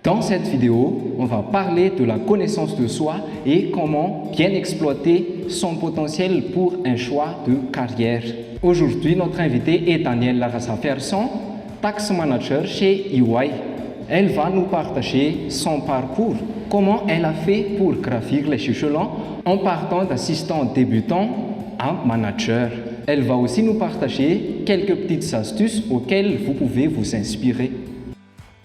Dans cette vidéo, on va parler de la connaissance de soi et comment bien exploiter son potentiel pour un choix de carrière. Aujourd'hui, notre invité est Danielle Larassa-Ferson, Tax Manager chez EY. Elle va nous partager son parcours, comment elle a fait pour gravir les échelons en partant d'assistant débutant à manager. Elle va aussi nous partager quelques petites astuces auxquelles vous pouvez vous inspirer.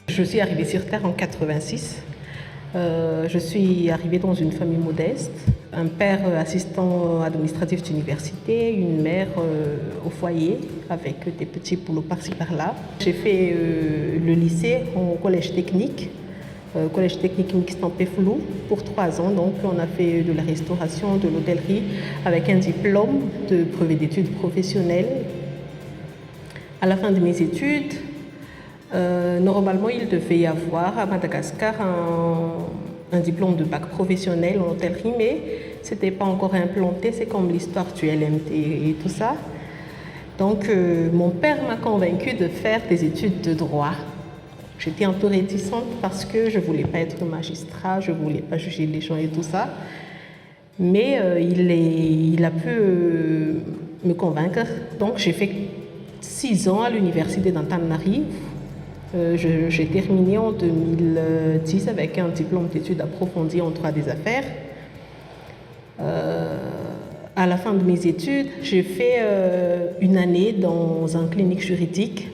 Je suis arrivée sur Terre en 86. Je suis arrivée dans une famille modeste. Un père assistant administratif d'université, une mère au foyer avec des petits boulots par-ci par-là. J'ai fait le lycée au collège technique mixte en Péflou pour 3 ans. Donc on a fait de la restauration, de l'hôtellerie avec un diplôme de brevet d'études professionnelles. À la fin de mes études, normalement, il devait y avoir à Madagascar un diplôme de bac professionnel en hôtellerie, mais ce n'était pas encore implanté, c'est comme l'histoire du LMT et tout ça. Donc, mon père m'a convaincue de faire des études de droit. J'étais un peu réticente parce que je ne voulais pas être magistrat, je ne voulais pas juger les gens et tout ça. Mais il a pu me convaincre. Donc, j'ai fait 6 ans à l'université d'Antananarivo. J'ai terminé en 2010 avec un diplôme d'études approfondies en droit des affaires. À la fin de mes études, j'ai fait une année dans une clinique juridique.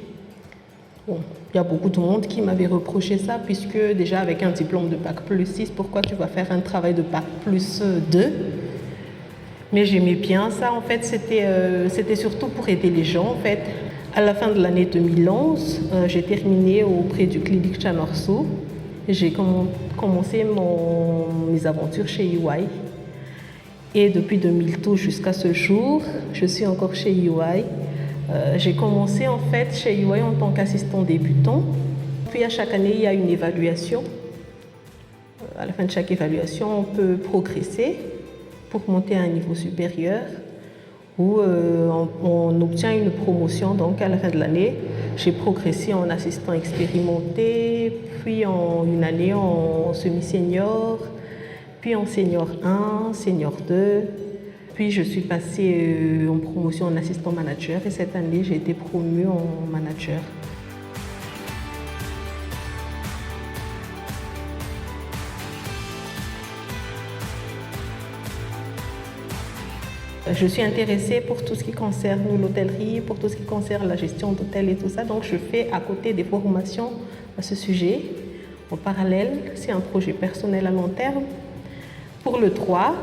Bon, il y a beaucoup de monde qui m'avait reproché ça, puisque déjà avec un diplôme de bac plus 6, pourquoi tu vas faire un travail de bac plus 2? Mais j'aimais bien ça, en fait, c'était surtout pour aider les gens, en fait. À la fin de l'année 2011, j'ai terminé auprès du clinique Chanorso. J'ai commencé mes aventures chez EY. Et depuis 2012 jusqu'à ce jour, je suis encore chez EY. J'ai commencé en fait chez EY en tant qu'assistant débutant. Puis à chaque année, il y a une évaluation. À la fin de chaque évaluation, on peut progresser pour monter à un niveau supérieur, où on obtient une promotion. Donc à la fin de l'année, j'ai progressé en assistant expérimenté, puis en une année en semi-senior, puis en senior 1, senior 2, puis je suis passée en promotion en assistant manager et cette année j'ai été promue en manager. Je suis intéressée pour tout ce qui concerne l'hôtellerie, pour tout ce qui concerne la gestion d'hôtel et tout ça. Donc je fais à côté des formations à ce sujet. En parallèle, c'est un projet personnel à long terme. Pour le droit,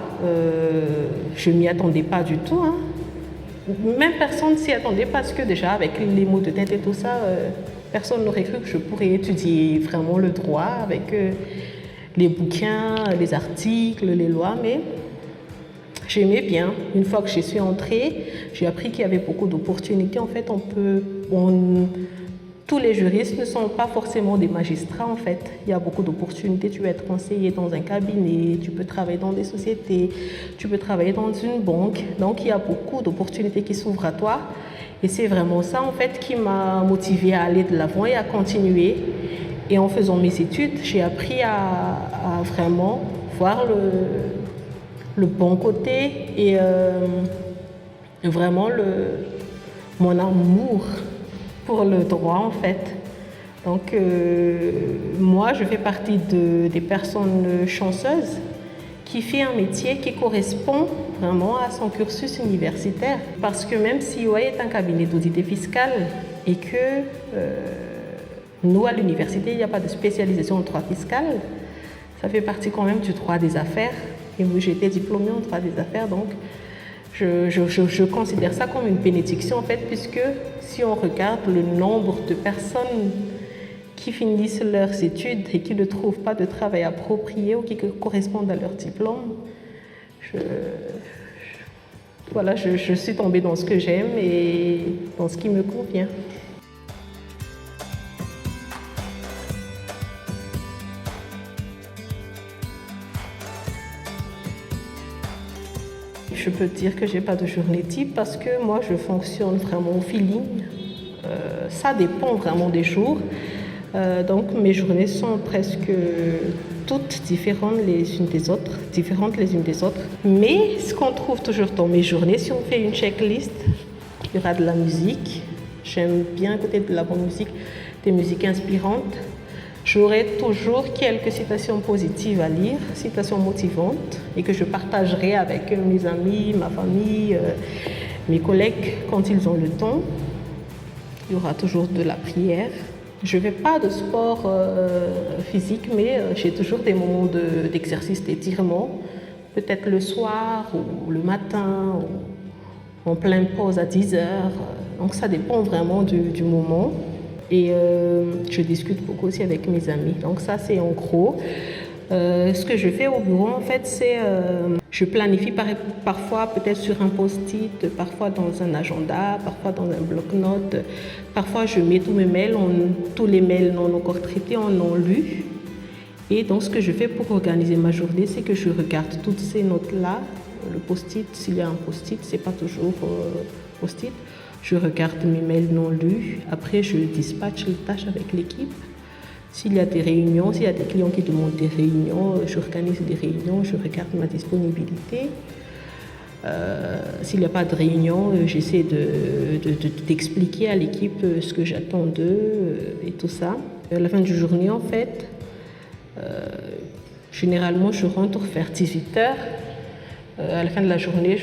je ne m'y attendais pas du tout. Même personne ne s'y attendait parce que déjà avec les mots de tête et tout ça, personne n'aurait cru que je pourrais étudier vraiment le droit avec les bouquins, les articles, les lois. Mais j'aimais bien. Une fois que j'y suis entrée, j'ai appris qu'il y avait beaucoup d'opportunités. En fait, tous les juristes ne sont pas forcément des magistrats. En fait, il y a beaucoup d'opportunités. Tu peux être conseiller dans un cabinet, tu peux travailler dans des sociétés, tu peux travailler dans une banque. Donc, il y a beaucoup d'opportunités qui s'ouvrent à toi. Et c'est vraiment ça, en fait, qui m'a motivée à aller de l'avant et à continuer. Et en faisant mes études, j'ai appris à vraiment voir le bon côté et vraiment mon amour pour le droit en fait. Donc moi je fais partie des personnes chanceuses qui fait un métier qui correspond vraiment à son cursus universitaire. Parce que même si EY est un cabinet d'audit fiscal et que nous à l'université il n'y a pas de spécialisation en droit fiscal, ça fait partie quand même du droit des affaires. Et moi, j'ai été diplômée en droit des affaires, donc je considère ça comme une bénédiction en fait, puisque si on regarde le nombre de personnes qui finissent leurs études et qui ne trouvent pas de travail approprié ou qui correspondent à leur diplôme, voilà, je suis tombée dans ce que j'aime et dans ce qui me convient. Je peux dire que je n'ai pas de journée type parce que moi je fonctionne vraiment au feeling. Ça dépend vraiment des jours. Donc mes journées sont presque toutes différentes les unes des autres, Mais ce qu'on trouve toujours dans mes journées, si on fait une checklist, il y aura de la musique. J'aime bien écouter de la bonne musique, des musiques inspirantes. J'aurai toujours quelques citations positives à lire, citations motivantes, et que je partagerai avec mes amis, ma famille, mes collègues quand ils ont le temps. Il y aura toujours de la prière. Je ne fais pas de sport physique, mais j'ai toujours des moments d'exercice, d'étirement, peut-être le soir ou le matin, ou en pleine pause à 10 heures. Donc ça dépend vraiment du moment. Et je discute beaucoup aussi avec mes amis. Donc ça, c'est en gros. Ce que je fais au bureau, en fait, c'est je planifie parfois peut-être sur un post-it, parfois dans un agenda, parfois dans un bloc-notes. Parfois, je mets tous mes mails, tous les mails non encore traités, en non lus. Et donc, ce que je fais pour organiser ma journée, c'est que je regarde toutes ces notes-là. Le post-it, s'il y a un post-it, c'est pas toujours post-it. Je regarde mes mails non lus. Après, je dispatche les tâches avec l'équipe. S'il y a des réunions, s'il y a des clients qui demandent des réunions, j'organise des réunions, je regarde ma disponibilité. S'il n'y a pas de réunion, j'essaie d'expliquer à l'équipe ce que j'attends d'eux et tout ça. À la fin du journée, en fait, généralement, je rentre vers 18 heures. À la fin de la journée,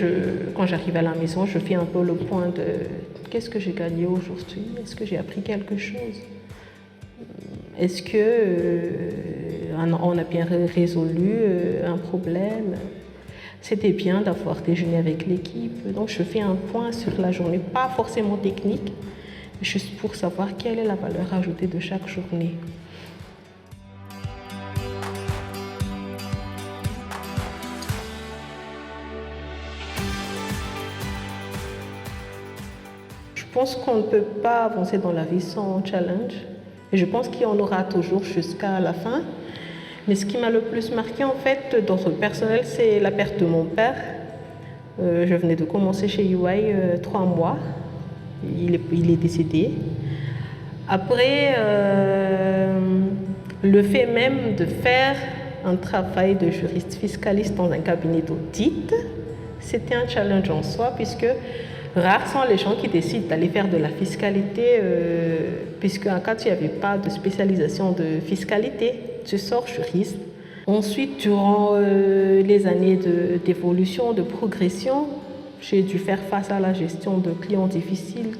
quand j'arrive à la maison, je fais un peu le point de qu'est-ce que j'ai gagné aujourd'hui, est-ce que j'ai appris quelque chose, est-ce qu'on a bien résolu un problème, c'était bien d'avoir déjeuné avec l'équipe. Donc je fais un point sur la journée, pas forcément technique, juste pour savoir quelle est la valeur ajoutée de chaque journée. Je pense qu'on ne peut pas avancer dans la vie sans challenge. Et je pense qu'il y en aura toujours jusqu'à la fin. Mais ce qui m'a le plus marqué, en fait, dans le personnel, c'est la perte de mon père. Je venais de commencer chez UI 3 mois. Il est décédé. Après, le fait même de faire un travail de juriste fiscaliste dans un cabinet d'audit, c'était un challenge en soi, puisque rares sont les gens qui décident d'aller faire de la fiscalité, puisque en cas, tu n'y avait pas de spécialisation de fiscalité, tu sors juriste. Ensuite, durant les années d'évolution, de progression, j'ai dû faire face à la gestion de clients difficiles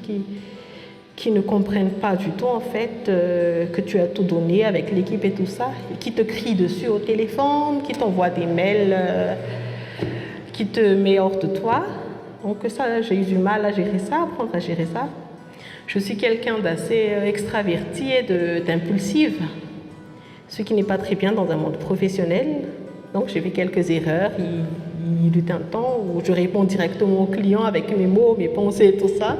qui ne comprennent pas du tout, en fait, que tu as tout donné avec l'équipe et tout ça, et qui te crient dessus au téléphone, qui t'envoient des mails, qui te mettent hors de toi. Donc ça, j'ai eu du mal à gérer ça, apprendre à gérer ça. Je suis quelqu'un d'assez extraverti et d'impulsive, ce qui n'est pas très bien dans un monde professionnel. Donc j'ai fait quelques erreurs. Il y eut un temps où je réponds directement aux clients avec mes mots, mes pensées et tout ça.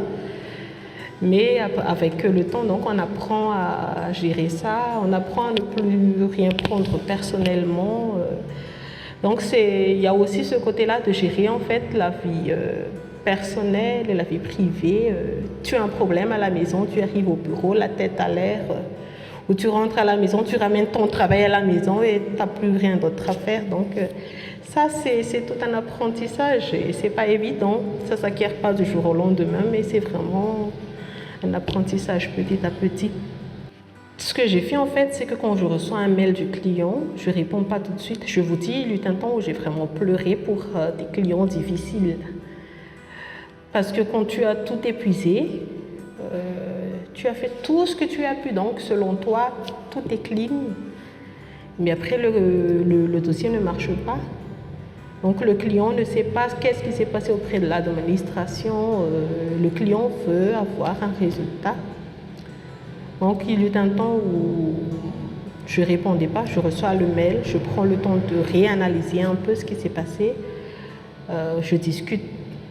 Mais avec le temps, donc, on apprend à gérer ça, on apprend à ne plus rien prendre personnellement. Donc il y a aussi ce côté-là de gérer en fait la vie personnelle et la vie privée. Tu as un problème à la maison, tu arrives au bureau, la tête à l'air, ou tu rentres à la maison, tu ramènes ton travail à la maison et tu n'as plus rien d'autre à faire. Donc ça, c'est tout un apprentissage et c'est pas évident. Ça ne s'acquiert pas du jour au lendemain, mais c'est vraiment un apprentissage petit à petit. Ce que j'ai fait en fait, c'est que quand je reçois un mail du client, je ne réponds pas tout de suite. Je vous dis, il y a eu un temps où j'ai vraiment pleuré pour des clients difficiles. Parce que quand tu as tout épuisé, tu as fait tout ce que tu as pu. Donc selon toi, tout est clean. Mais après, le dossier ne marche pas. Donc le client ne sait pas qu'est-ce qui s'est passé auprès de l'administration. Le client veut avoir un résultat. Donc il y a eu un temps où je ne répondais pas, je reçois le mail, je prends le temps de réanalyser un peu ce qui s'est passé. Je discute,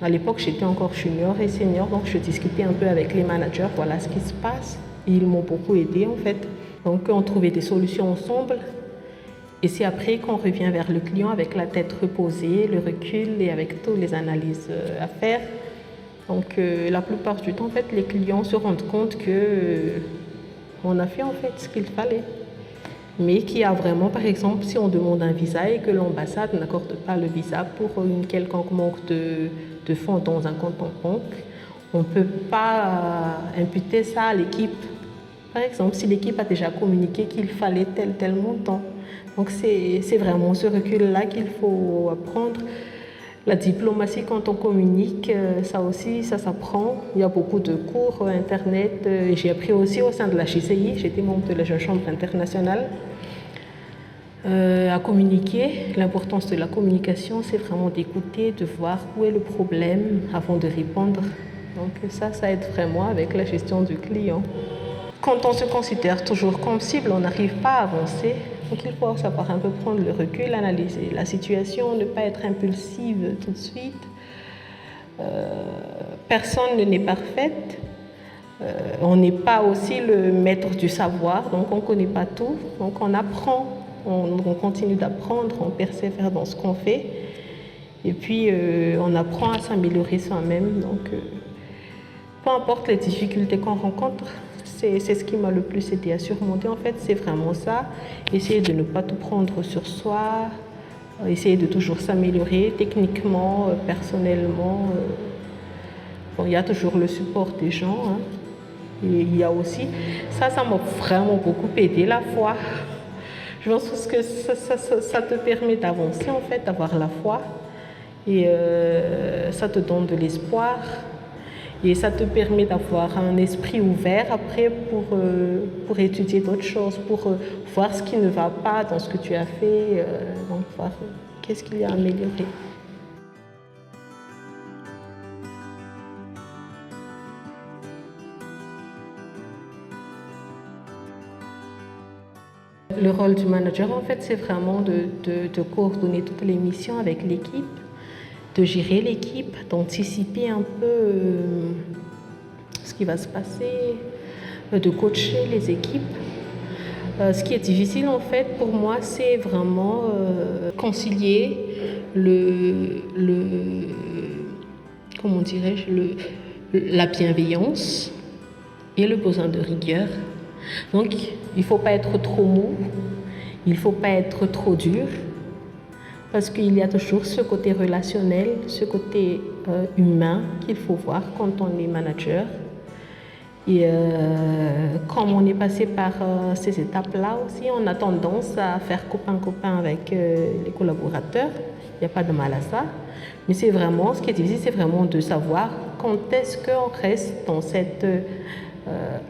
à l'époque j'étais encore junior et senior, donc je discutais un peu avec les managers, voilà ce qui se passe. Et ils m'ont beaucoup aidé en fait. Donc on trouvait des solutions ensemble. Et c'est après qu'on revient vers le client avec la tête reposée, le recul et avec toutes les analyses à faire. Donc la plupart du temps, en fait, les clients se rendent compte que On a fait en fait ce qu'il fallait. Mais qui a vraiment, par exemple, si on demande un visa et que l'ambassade n'accorde pas le visa pour une quelconque manque de fonds dans un compte en banque, on ne peut pas imputer ça à l'équipe. Par exemple, si l'équipe a déjà communiqué qu'il fallait tel montant. Donc c'est vraiment ce recul-là qu'il faut apprendre. La diplomatie, quand on communique, ça aussi, ça s'apprend. Il y a beaucoup de cours Internet. J'ai appris aussi au sein de la JCI, j'étais membre de la Jeune Chambre internationale, à communiquer. L'importance de la communication, c'est vraiment d'écouter, de voir où est le problème avant de répondre. Donc ça aide vraiment avec la gestion du client. Quand on se considère toujours comme cible, on n'arrive pas à avancer. Donc il faut savoir un peu prendre le recul, analyser la situation, ne pas être impulsive tout de suite. Personne n'est parfaite. On n'est pas aussi le maître du savoir, donc on ne connaît pas tout. Donc on apprend, on continue d'apprendre, on persévère dans ce qu'on fait. Et puis on apprend à s'améliorer soi-même. Donc peu importe les difficultés qu'on rencontre, c'est ce qui m'a le plus aidé à surmonter. En fait, c'est vraiment ça. Essayer de ne pas tout prendre sur soi, essayer de toujours s'améliorer techniquement, personnellement. Bon, il y a toujours le support des gens. Hein. Et il y a aussi, ça m'a vraiment beaucoup aidé, la foi. Je pense que ça te permet d'avancer, en fait, d'avoir la foi. Et ça te donne de l'espoir. Et ça te permet d'avoir un esprit ouvert après pour étudier d'autres choses, pour voir ce qui ne va pas dans ce que tu as fait, donc voir qu'est-ce qu'il y a à améliorer. Le rôle du manager, en fait, c'est vraiment de coordonner toutes les missions avec l'équipe, de gérer l'équipe, d'anticiper un peu ce qui va se passer, de coacher les équipes. Ce qui est difficile en fait pour moi, c'est vraiment concilier comment dirais-je, la bienveillance et le besoin de rigueur. Donc il ne faut pas être trop mou, il ne faut pas être trop dur. Parce qu'il y a toujours ce côté relationnel, ce côté humain qu'il faut voir quand on est manager. Et comme on est passé par ces étapes-là aussi, on a tendance à faire copain-copain avec les collaborateurs. Il n'y a pas de mal à ça. Mais c'est vraiment, ce qui est difficile, c'est vraiment de savoir quand est-ce qu'on reste dans cette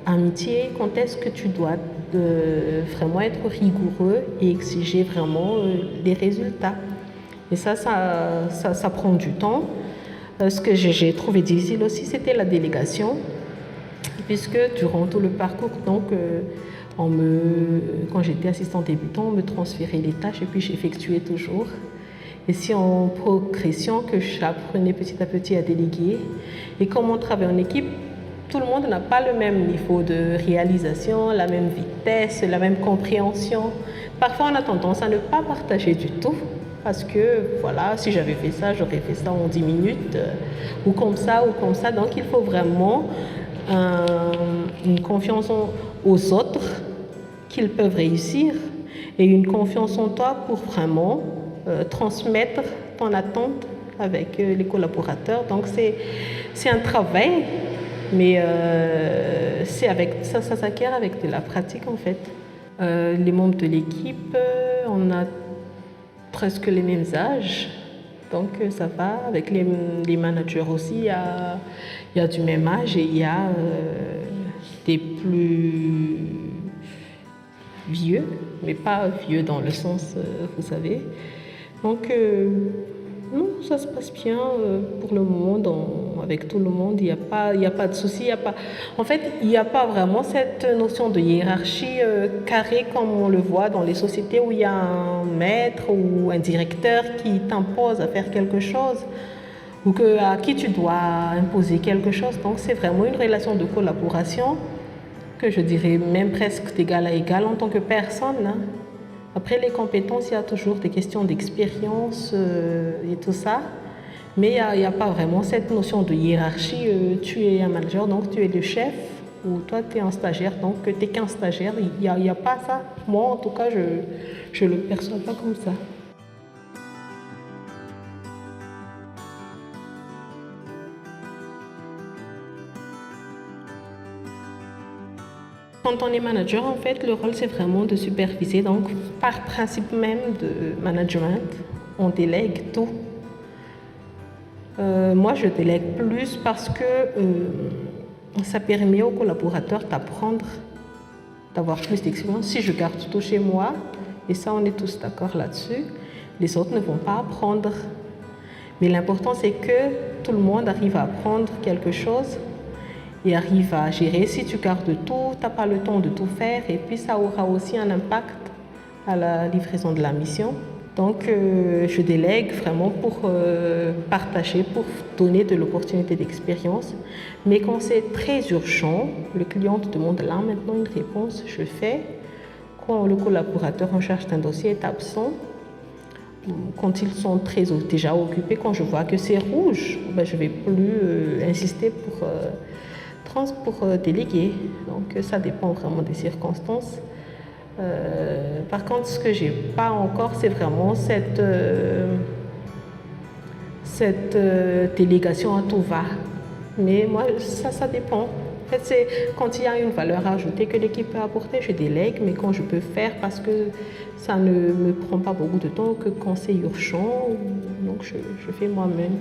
amitié, quand est-ce que tu dois vraiment être rigoureux et exiger vraiment les résultats. Et ça prend du temps. Ce que j'ai trouvé difficile aussi, c'était la délégation, puisque durant tout le parcours, donc, quand j'étais assistante débutant, on me transférait les tâches et puis j'effectuais toujours. Et c'est en progression que j'apprenais petit à petit à déléguer. Et comme on travaille en équipe, tout le monde n'a pas le même niveau de réalisation, la même vitesse, la même compréhension. Parfois, on a tendance à ne pas partager du tout. Parce que, voilà, si j'avais fait ça, j'aurais fait ça en 10 minutes, ou comme ça, ou comme ça. Donc, il faut vraiment une confiance aux autres qu'ils peuvent réussir et une confiance en toi pour vraiment transmettre ton attente avec les collaborateurs. Donc, c'est un travail. Mais ça s'acquiert avec de la pratique en fait. Les membres de l'équipe, on a presque les mêmes âges, donc ça va. Avec les managers aussi, il y a du même âge et il y a des plus vieux, mais pas vieux dans le sens, vous savez. Donc non, ça se passe bien pour le moment avec tout le monde. Il n'y a pas de souci. En fait, il n'y a pas vraiment cette notion de hiérarchie carrée comme on le voit dans les sociétés où il y a un maître ou un directeur qui t'impose à faire quelque chose ou à qui tu dois imposer quelque chose. Donc, c'est vraiment une relation de collaboration que je dirais même presque d'égal à égal en tant que personne. Hein. Après les compétences, il y a toujours des questions d'expérience et tout ça. Mais il n'y a pas vraiment cette notion de hiérarchie. Tu es un manager, donc tu es le chef. ou toi tu es un stagiaire, donc tu n'es qu'un stagiaire. Il y a pas ça. Moi, en tout cas, je ne le perçois pas comme ça. Quand on est manager, en fait, le rôle, c'est vraiment de superviser. Donc, par principe même de management, on délègue tout. Moi, je délègue plus parce que ça permet aux collaborateurs d'apprendre, d'avoir plus d'expérience. Si je garde tout chez moi, et ça, on est tous d'accord là-dessus, les autres ne vont pas apprendre. Mais l'important, c'est que tout le monde arrive à apprendre quelque chose et arrive à gérer. Si tu gardes tout, tu n'as pas le temps de tout faire et puis ça aura aussi un impact à la livraison de la mission. Donc je délègue vraiment pour partager, pour donner de l'opportunité d'expérience. Mais quand c'est très urgent, le client te demande là maintenant une réponse, je fais. Quand le collaborateur en charge d'un dossier est absent, quand ils sont déjà occupés, quand je vois que c'est rouge, ben, je ne vais plus insister pour déléguer. Donc ça dépend vraiment des circonstances. Par contre, ce que je n'ai pas encore, c'est vraiment cette délégation à tout va. Mais moi, ça dépend. En fait, c'est quand il y a une valeur ajoutée que l'équipe peut apporter, je délègue, mais quand je peux faire parce que ça ne me prend pas beaucoup de temps, que quand c'est urgent, donc je fais moi-même.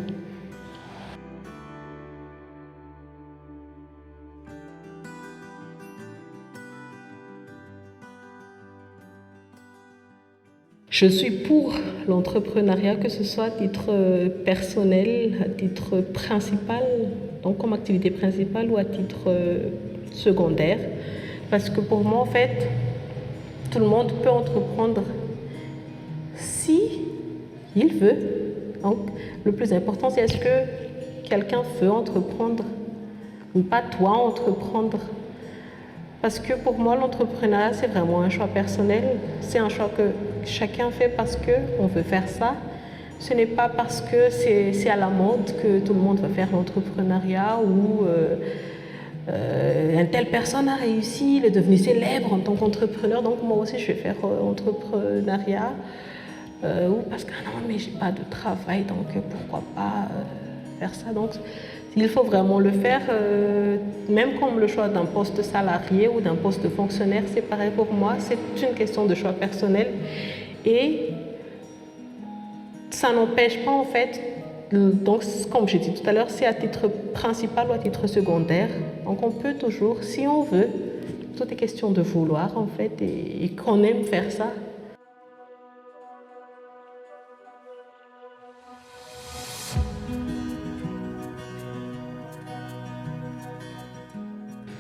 Je suis pour l'entrepreneuriat, que ce soit à titre personnel, à titre principal, donc comme activité principale ou à titre secondaire. Parce que pour moi, en fait, tout le monde peut entreprendre si il veut. Donc, le plus important, c'est est-ce que quelqu'un veut entreprendre ou pas toi entreprendre. Parce que pour moi, l'entrepreneuriat, c'est vraiment un choix personnel. C'est un choix que chacun fait parce qu'on veut faire ça. Ce n'est pas parce que c'est à la mode que tout le monde va faire l'entrepreneuriat ou une telle personne a réussi, il est devenu célèbre en tant qu'entrepreneur, donc moi aussi je vais faire entrepreneuriat. Ou parce que non, mais j'ai pas de travail, donc pourquoi pas faire ça. Donc, il faut vraiment le faire, même comme le choix d'un poste salarié ou d'un poste de fonctionnaire, c'est pareil pour moi, c'est une question de choix personnel. Et ça n'empêche pas en fait, donc comme j'ai dit tout à l'heure, c'est à titre principal ou à titre secondaire. Donc on peut toujours, si on veut, tout est question de vouloir en fait et qu'on aime faire ça.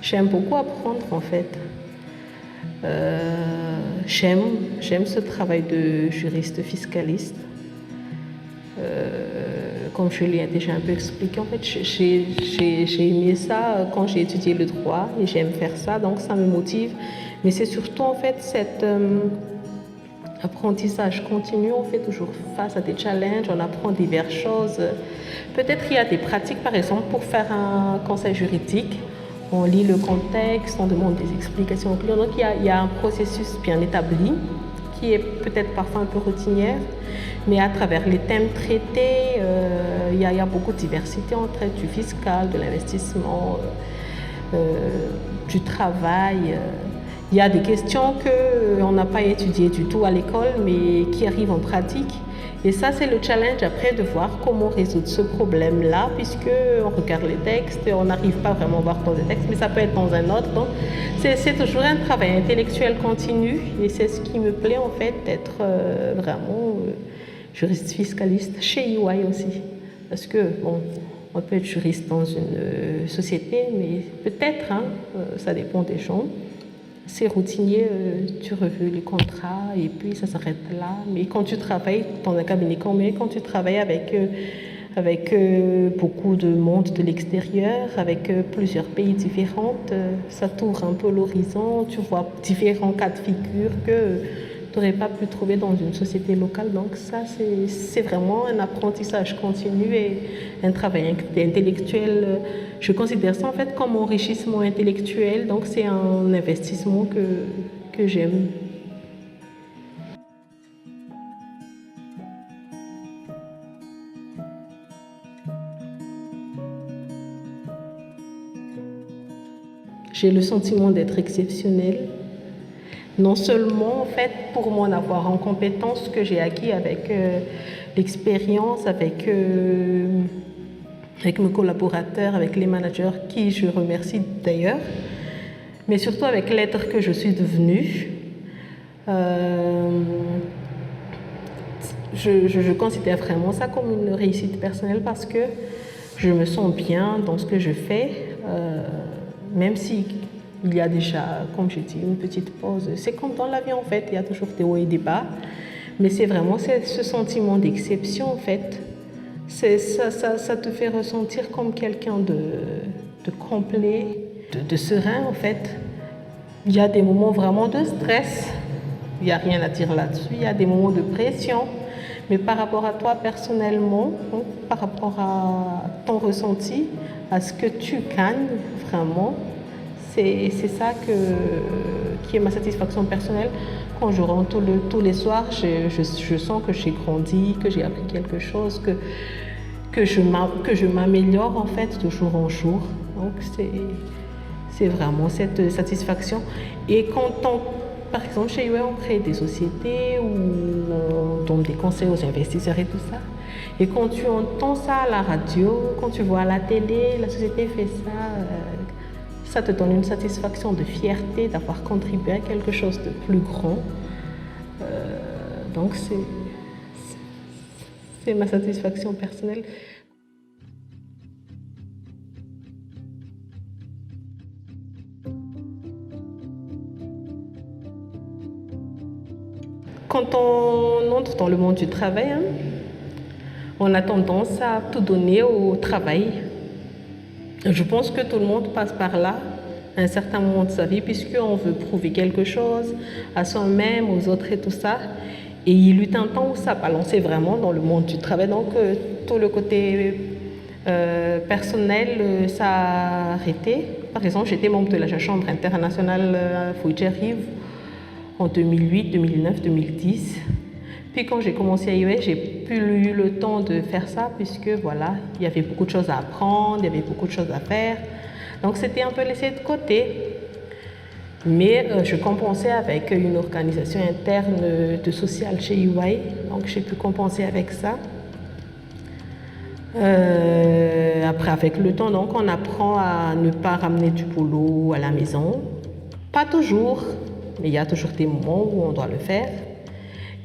J'aime beaucoup apprendre en fait. J'aime ce travail de juriste fiscaliste. Comme je l'ai déjà un peu expliqué, en fait, j'ai aimé ça quand j'ai étudié le droit et j'aime faire ça, donc ça me motive. Mais c'est surtout en fait cet apprentissage continu, on fait toujours face à des challenges, on apprend diverses choses. Peut-être il y a des pratiques, par exemple, pour faire un conseil juridique. On lit le contexte, on demande des explications aux clients. Donc il y a un processus bien établi qui est peut-être parfois un peu routinière, mais à travers les thèmes traités, il y a beaucoup de diversité. On traite du fiscal, de l'investissement, du travail. Il y a des questions qu'on n'a pas étudiées du tout à l'école, mais qui arrivent en pratique. Et ça, c'est le challenge après de voir comment résoudre ce problème-là, puisqu'on regarde les textes, on n'arrive pas vraiment à voir dans les textes, mais ça peut être dans un autre. Donc, c'est toujours un travail intellectuel continu, et c'est ce qui me plaît en fait, d'être vraiment juriste fiscaliste chez EY aussi. Parce que, bon, on peut être juriste dans une société, mais peut-être, hein, ça dépend des gens. C'est routinier, tu revues les contrats et puis ça s'arrête là. Mais quand tu travailles dans un cabinet comme quand tu travailles avec beaucoup de monde de l'extérieur, avec plusieurs pays différents, ça t'ouvre un peu l'horizon, tu vois différents cas de figure que n'aurais pas pu trouver dans une société locale. Donc ça, c'est vraiment un apprentissage continu et un travail intellectuel. Je considère ça en fait comme enrichissement intellectuel. Donc c'est un investissement que j'aime. J'ai le sentiment d'être exceptionnelle. Non seulement en fait pour mon avoir en compétence que j'ai acquis avec l'expérience, avec mes collaborateurs, avec les managers qui je remercie d'ailleurs, mais surtout avec l'être que je suis devenue. Je considère vraiment ça comme une réussite personnelle parce que je me sens bien dans ce que je fais, même si il y a déjà, comme je dis, une petite pause. C'est comme dans la vie en fait, il y a toujours des hauts et des bas. Mais c'est vraiment ce sentiment d'exception en fait. Ça te fait ressentir comme quelqu'un de complet, de serein en fait. Il y a des moments vraiment de stress. Il n'y a rien à dire là-dessus. Il y a des moments de pression. Mais par rapport à toi personnellement, donc, par rapport à ton ressenti, à ce que tu gagnes vraiment, c'est ça qui est ma satisfaction personnelle. Quand je rentre tous les soirs, je sens que j'ai grandi, que j'ai appris quelque chose, que je m'améliore en fait de jour en jour. Donc c'est vraiment cette satisfaction. Et par exemple, chez UA, on crée des sociétés où on donne des conseils aux investisseurs et tout ça. Et quand tu entends ça à la radio, quand tu vois à la télé, la société fait ça, ça te donne une satisfaction de fierté d'avoir contribué à quelque chose de plus grand. Donc c'est ma satisfaction personnelle. Quand on entre dans le monde du travail, on a tendance à tout donner au travail. Je pense que tout le monde passe par là à un certain moment de sa vie puisqu'on veut prouver quelque chose à soi-même, aux autres et tout ça. Et il eut un temps où ça balançait vraiment dans le monde du travail. Donc tout le côté personnel, ça a arrêté. Par exemple, j'étais membre de la Chambre internationale Fouidjerive en 2008, 2009, 2010. Puis quand j'ai commencé à IOS, j'ai plus eu le temps de faire ça puisque voilà, il y avait beaucoup de choses à apprendre, il y avait beaucoup de choses à faire. Donc c'était un peu laissé de côté. Mais je compensais avec une organisation interne de social chez EY. Donc j'ai pu compenser avec ça. Après, avec le temps, donc, on apprend à ne pas ramener du boulot à la maison. Pas toujours, mais il y a toujours des moments où on doit le faire.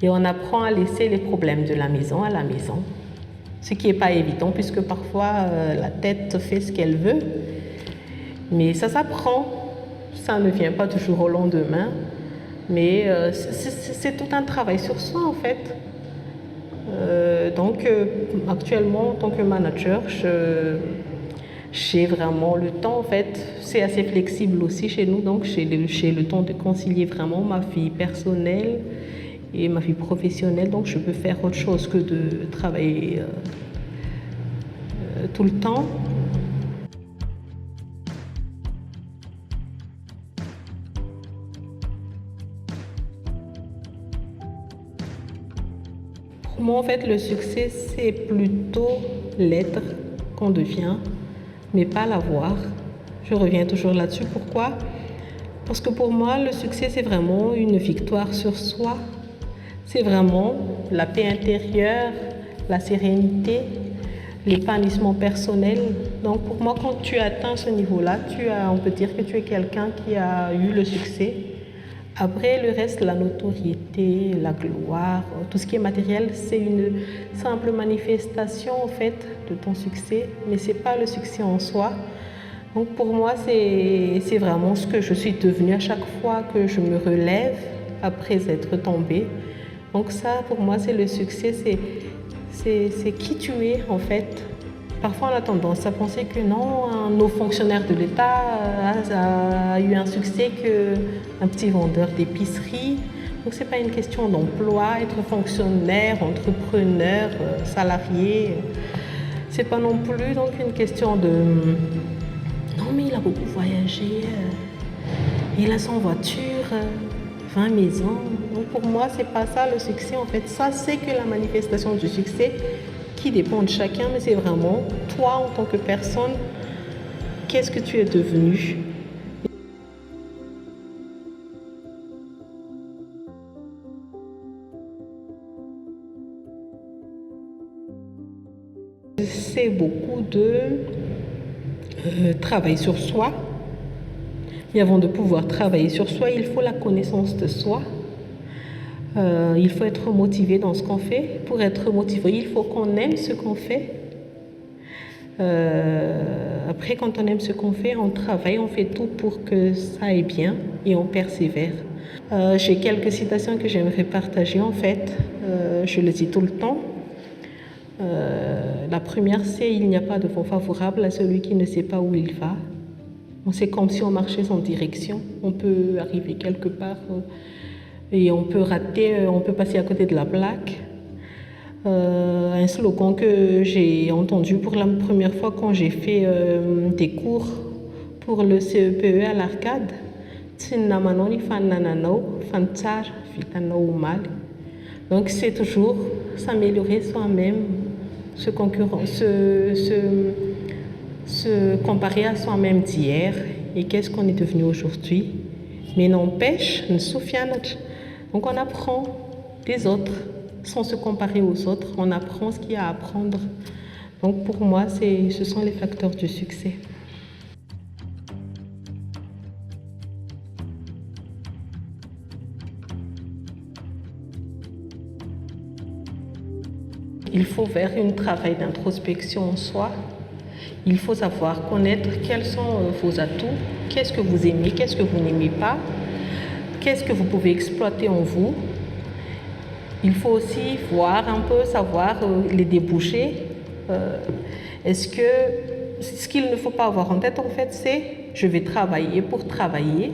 Et on apprend à laisser les problèmes de la maison à la maison. Ce qui n'est pas évident puisque parfois la tête fait ce qu'elle veut. Mais ça s'apprend. Ça ne vient pas toujours au lendemain. Mais c'est tout un travail sur soi en fait. Donc actuellement, en tant que manager, j'ai vraiment le temps en fait. C'est assez flexible aussi chez nous. Donc j'ai le temps de concilier vraiment ma vie personnelle et ma vie professionnelle, donc je peux faire autre chose que de travailler tout le temps. Pour moi, en fait, le succès, c'est plutôt l'être qu'on devient, mais pas l'avoir. Je reviens toujours là-dessus. Pourquoi ? Parce que pour moi, le succès, c'est vraiment une victoire sur soi. C'est vraiment la paix intérieure, la sérénité, l'épanouissement personnel. Donc pour moi, quand tu atteins ce niveau-là, on peut dire que tu es quelqu'un qui a eu le succès. Après, le reste, la notoriété, la gloire, tout ce qui est matériel, c'est une simple manifestation en fait de ton succès, mais ce n'est pas le succès en soi. Donc pour moi, c'est vraiment ce que je suis devenue à chaque fois que je me relève après être tombée. Donc ça, pour moi, c'est le succès, c'est qui tu es en fait. Parfois, on a tendance à penser que non, un haut fonctionnaire de l'État a eu un succès qu'un petit vendeur d'épicerie. Donc, ce n'est pas une question d'emploi, être fonctionnaire, entrepreneur, salarié. Ce n'est pas non plus donc, une question de... Non, mais il a beaucoup voyagé, il a son voiture, 20 maisons. Donc, pour moi, ce n'est pas ça le succès. En fait, ça, c'est que la manifestation du succès qui dépend de chacun, mais c'est vraiment toi en tant que personne, qu'est-ce que tu es devenu? C'est beaucoup de travail sur soi. Et avant de pouvoir travailler sur soi, il faut la connaissance de soi. Il faut être motivé dans ce qu'on fait. Pour être motivé, il faut qu'on aime ce qu'on fait. Après, quand on aime ce qu'on fait, on travaille, on fait tout pour que ça aille bien et on persévère. J'ai quelques citations que j'aimerais partager en fait. Je le dis tout le temps. La première, c'est « Il n'y a pas de vent favorable à celui qui ne sait pas où il va ». C'est comme si on marchait sans direction. On peut arriver quelque part et on peut rater, on peut passer à côté de la plaque. Un slogan que j'ai entendu pour la première fois quand j'ai fait des cours pour le CEPE à l'Arcade. Donc c'est toujours s'améliorer soi-même, se comparer à soi-même d'hier et qu'est-ce qu'on est devenu aujourd'hui. Mais n'empêche, donc on apprend des autres sans se comparer aux autres, on apprend ce qu'il y a à apprendre. Donc pour moi, ce sont les facteurs du succès. Il faut faire un travail d'introspection en soi. Il faut savoir connaître quels sont vos atouts, qu'est-ce que vous aimez, qu'est-ce que vous n'aimez pas, qu'est-ce que vous pouvez exploiter en vous. Il faut aussi voir un peu, savoir les débouchés. Est-ce que ce qu'il ne faut pas avoir en tête en fait, c'est je vais travailler pour travailler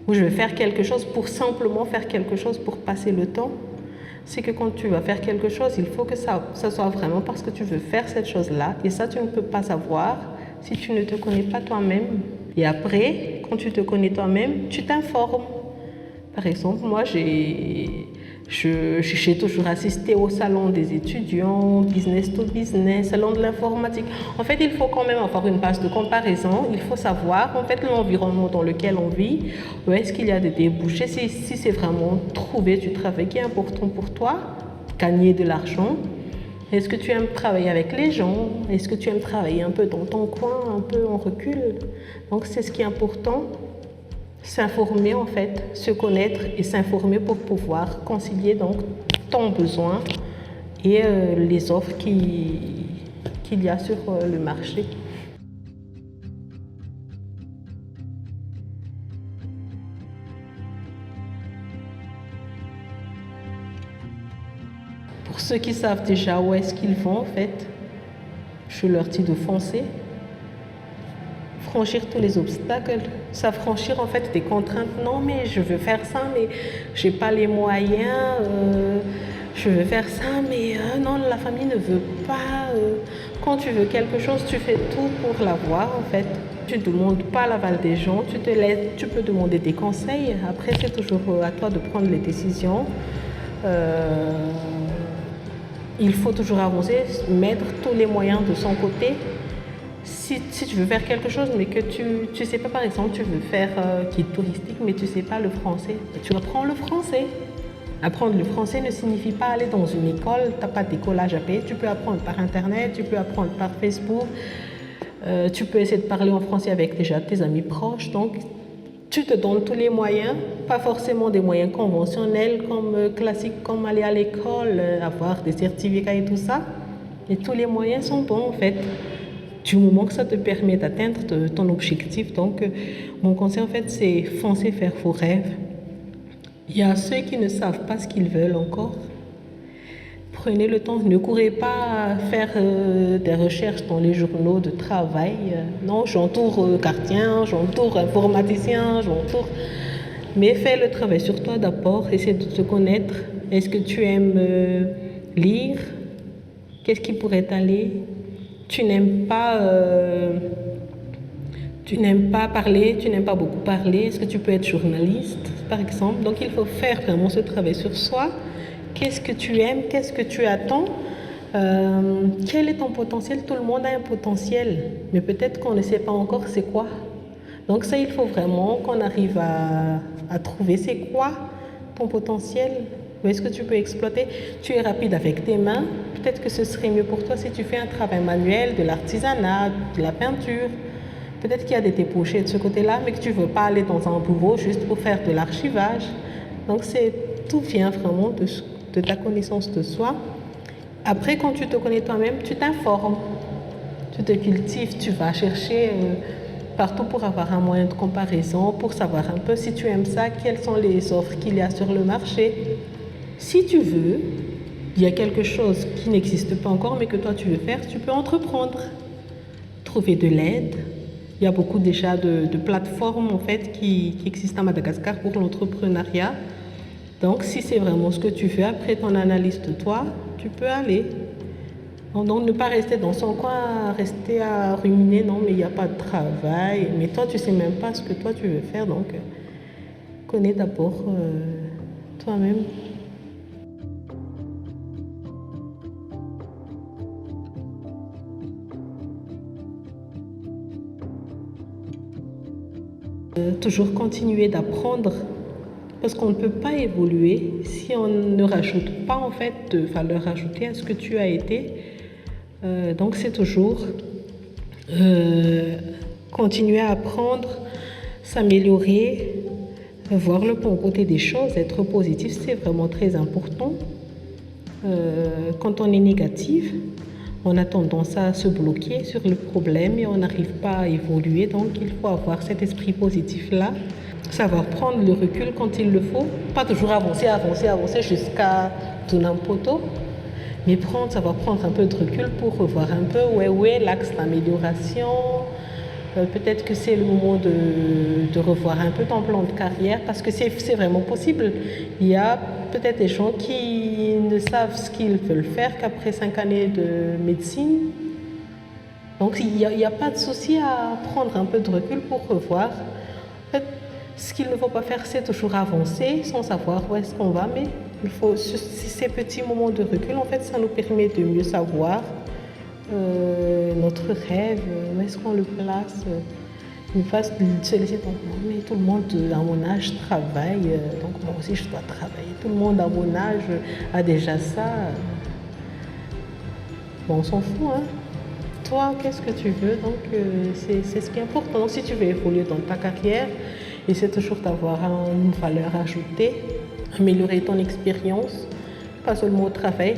ou je vais faire quelque chose pour simplement faire quelque chose pour passer le temps. C'est que quand tu vas faire quelque chose, il faut que ça soit vraiment parce que tu veux faire cette chose-là. Et ça, tu ne peux pas savoir si tu ne te connais pas toi-même. Et après, quand tu te connais toi-même, tu t'informes. Par exemple, moi, j'ai toujours assisté au salon des étudiants, business to business, salon de l'informatique. En fait, il faut quand même avoir une base de comparaison. Il faut savoir, en fait, l'environnement dans lequel on vit, où est-ce qu'il y a des débouchés, si c'est vraiment trouver du travail qui est important pour toi, gagner de l'argent. Est-ce que tu aimes travailler avec les gens? Est-ce que tu aimes travailler un peu dans ton coin, un peu en recul? Donc, c'est ce qui est important. S'informer en fait, se connaître et s'informer pour pouvoir concilier donc ton besoin et les offres qu'il y a sur le marché. Pour ceux qui savent déjà où est-ce qu'ils vont en fait, je leur dis de foncer. Franchir tous les obstacles, s'affranchir en fait des contraintes. Non, mais je veux faire ça, mais j'ai pas les moyens. Je veux faire ça, mais non, la famille ne veut pas. Quand tu veux quelque chose, tu fais tout pour l'avoir en fait. Tu ne demandes pas l'aval des gens, tu peux demander des conseils. Après, c'est toujours à toi de prendre les décisions. Il faut toujours avancer, mettre tous les moyens de son côté. Si tu veux faire quelque chose, mais que tu ne sais pas, par exemple, tu veux faire guide touristique, mais tu ne sais pas le français, tu apprends le français. Apprendre le français ne signifie pas aller dans une école, tu n'as pas d'écolage à payer, tu peux apprendre par Internet, tu peux apprendre par Facebook, tu peux essayer de parler en français avec déjà tes amis proches. Donc, tu te donnes tous les moyens, pas forcément des moyens conventionnels, comme classiques, comme aller à l'école, avoir des certificats et tout ça. Et tous les moyens sont bons, en fait. Du moment que ça te permet d'atteindre ton objectif. Donc, mon conseil, en fait, c'est foncer vers vos rêves. Il y a ceux qui ne savent pas ce qu'ils veulent encore. Prenez le temps, ne courez pas faire des recherches dans les journaux de travail. Non, j'entoure gardien, j'entoure informaticien, j'entoure... Mais fais le travail sur toi d'abord, essaie de te connaître. Est-ce que tu aimes lire? Qu'est-ce qui pourrait t'aller? Tu n'aimes pas parler, tu n'aimes pas beaucoup parler. Est-ce que tu peux être journaliste, par exemple? Donc il faut faire vraiment ce travail sur soi. Qu'est-ce que tu aimes? Qu'est-ce que tu attends? Quel est ton potentiel? Tout le monde a un potentiel, mais peut-être qu'on ne sait pas encore c'est quoi. Donc ça, il faut vraiment qu'on arrive à trouver c'est quoi ton potentiel. Où est-ce que tu peux exploiter? Tu es rapide avec tes mains. Peut-être que ce serait mieux pour toi si tu fais un travail manuel, de l'artisanat, de la peinture. Peut-être qu'il y a des débouchés de ce côté-là, mais que tu ne veux pas aller dans un bureau juste pour faire de l'archivage. Donc tout vient vraiment de ta connaissance de soi. Après, quand tu te connais toi-même, tu t'informes, tu te cultives, tu vas chercher partout pour avoir un moyen de comparaison, pour savoir un peu si tu aimes ça, quelles sont les offres qu'il y a sur le marché. Si tu veux, il y a quelque chose qui n'existe pas encore, mais que toi tu veux faire, tu peux entreprendre, trouver de l'aide. Il y a beaucoup déjà de plateformes en fait qui existent à Madagascar pour l'entrepreneuriat. Donc si c'est vraiment ce que tu fais, après ton analyse de toi, tu peux aller. Donc ne pas rester dans son coin, rester à ruminer, non mais il n'y a pas de travail, mais toi tu ne sais même pas ce que toi tu veux faire, donc connais d'abord toi-même. Toujours continuer d'apprendre parce qu'on ne peut pas évoluer si on ne rajoute pas en fait de valeur ajoutée à ce que tu as été. Donc c'est toujours continuer à apprendre, s'améliorer, voir le bon côté des choses, être positif, c'est vraiment très important. Quand on est négatif, on a tendance à se bloquer sur le problème et on n'arrive pas à évoluer. Donc il faut avoir cet esprit positif-là, savoir prendre le recul quand il le faut, pas toujours avancer jusqu'à tourner un poteau, mais savoir prendre un peu de recul pour revoir un peu où est l'axe d'amélioration. Peut-être que c'est le moment de revoir un peu ton plan de carrière parce que c'est vraiment possible. Il y a peut-être des gens qui ne savent ce qu'ils veulent faire qu'après 5 années de médecine. Donc il n'y a pas de souci à prendre un peu de recul pour revoir. En fait, ce qu'il ne faut pas faire, c'est toujours avancer sans savoir où est-ce qu'on va, mais il faut ces petits moments de recul, en fait, ça nous permet de mieux savoir notre rêve, où est-ce qu'on le place. Une phase de se laisser tomber. Mais tout le monde à mon âge travaille, donc moi aussi je dois travailler. Tout le monde à mon âge a déjà ça. Bon, on s'en fout, hein. Toi, qu'est-ce que tu veux? Donc c'est ce qui est important. Donc, si tu veux évoluer dans ta carrière, essaie toujours d'avoir une valeur ajoutée, améliorer ton expérience, pas seulement au travail.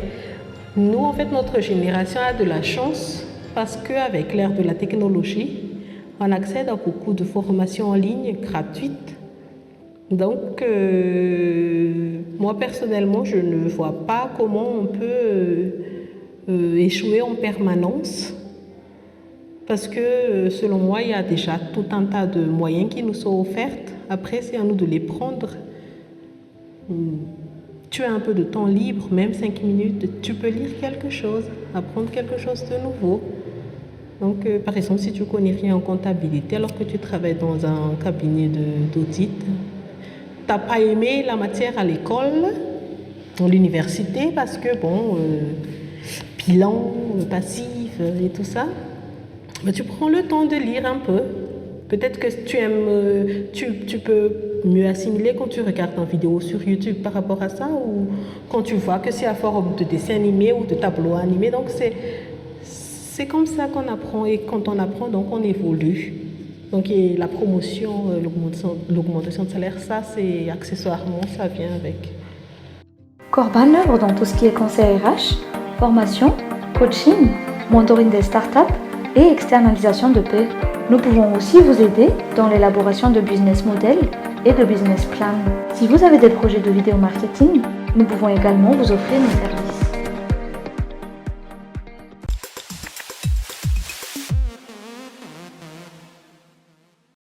Nous, en fait, notre génération a de la chance parce qu'avec l'ère de la technologie, on accède à beaucoup de formations en ligne gratuites. Donc, moi personnellement, je ne vois pas comment on peut échouer en permanence. Parce que selon moi, il y a déjà tout un tas de moyens qui nous sont offerts. Après, c'est à nous de les prendre. Tu as un peu de temps libre, même 5 minutes, tu peux lire quelque chose, apprendre quelque chose de nouveau. Donc, par exemple, si tu ne connais rien en comptabilité, alors que tu travailles dans un cabinet d'audit, tu n'as pas aimé la matière à l'école, à l'université, parce que, bilan, passif et tout ça, mais tu prends le temps de lire un peu. Peut-être que tu aimes, tu peux mieux assimiler quand tu regardes une vidéo sur YouTube par rapport à ça, ou quand tu vois que c'est à forme de dessin animé ou de tableau animé. Donc, c'est comme ça qu'on apprend, et quand on apprend, donc on évolue. Donc et la promotion, l'augmentation de salaire, ça c'est accessoirement, ça vient avec. Corban œuvre dans tout ce qui est conseil RH, formation, coaching, mentoring des startups et externalisation de paix. Nous pouvons aussi vous aider dans l'élaboration de business models et de business plan. Si vous avez des projets de vidéo marketing, nous pouvons également vous offrir nos services.